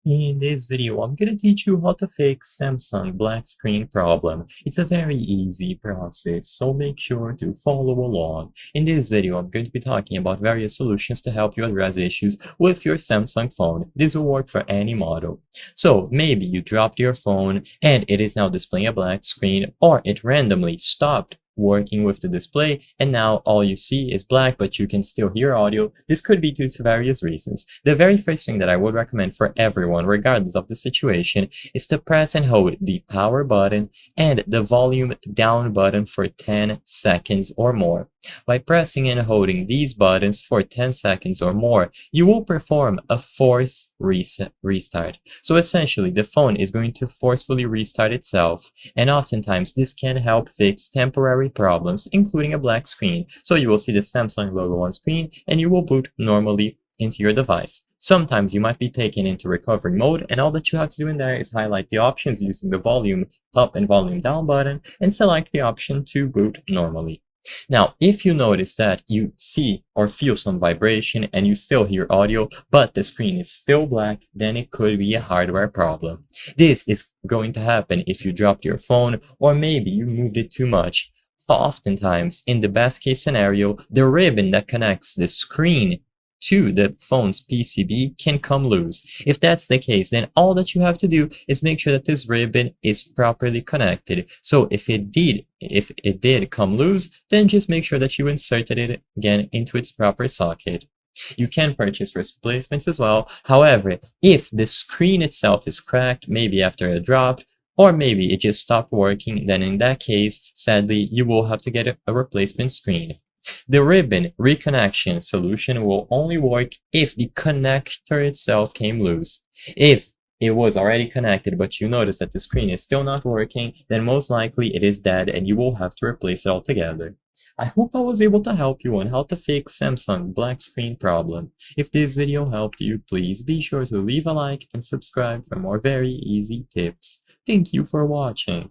In this video, I'm going to teach you how to fix Samsung black screen problem. It's a very easy process, so make sure to follow along. In this video, I'm going to be talking about various solutions to help you address issues with your Samsung phone. This will work for any model. So maybe you dropped your phone and it is now displaying a black screen, or it randomly stopped working with the display and now all you see is black but you can still hear audio. This could be due to various reasons. The very first thing that I would recommend for everyone, regardless of the situation, is to press and hold the power button and the volume down button for 10 seconds or more. By pressing and holding these buttons for 10 seconds or more, you will perform a force restart. So essentially, the phone is going to forcefully restart itself, and oftentimes this can help fix temporary problems, including a black screen. So you will see the Samsung logo on screen and you will boot normally into your device. Sometimes you might be taken into recovery mode, and all that you have to do in there is highlight the options using the volume up and volume down button and select the option to boot normally. Now, if you notice that you see or feel some vibration and you still hear audio, but the screen is still black, then it could be a hardware problem. This is going to happen if you dropped your phone or maybe you moved it too much. Oftentimes, in the best case scenario, the ribbon that connects the screen to the phone's PCB can come loose. If that's the case, then all that you have to do is make sure that this ribbon is properly connected. So if it did come loose, then just make sure that you inserted it again into its proper socket. You can purchase replacements as well. However, if the screen itself is cracked, maybe after a drop, or maybe it just stopped working, then in that case, sadly, you will have to get a replacement screen. The ribbon reconnection solution will only work if the connector itself came loose. If it was already connected but you notice that the screen is still not working, then most likely it is dead and you will have to replace it altogether. I hope I was able to help you on how to fix Samsung black screen problem. If this video helped you, please be sure to leave a like and subscribe for more very easy tips. Thank you for watching.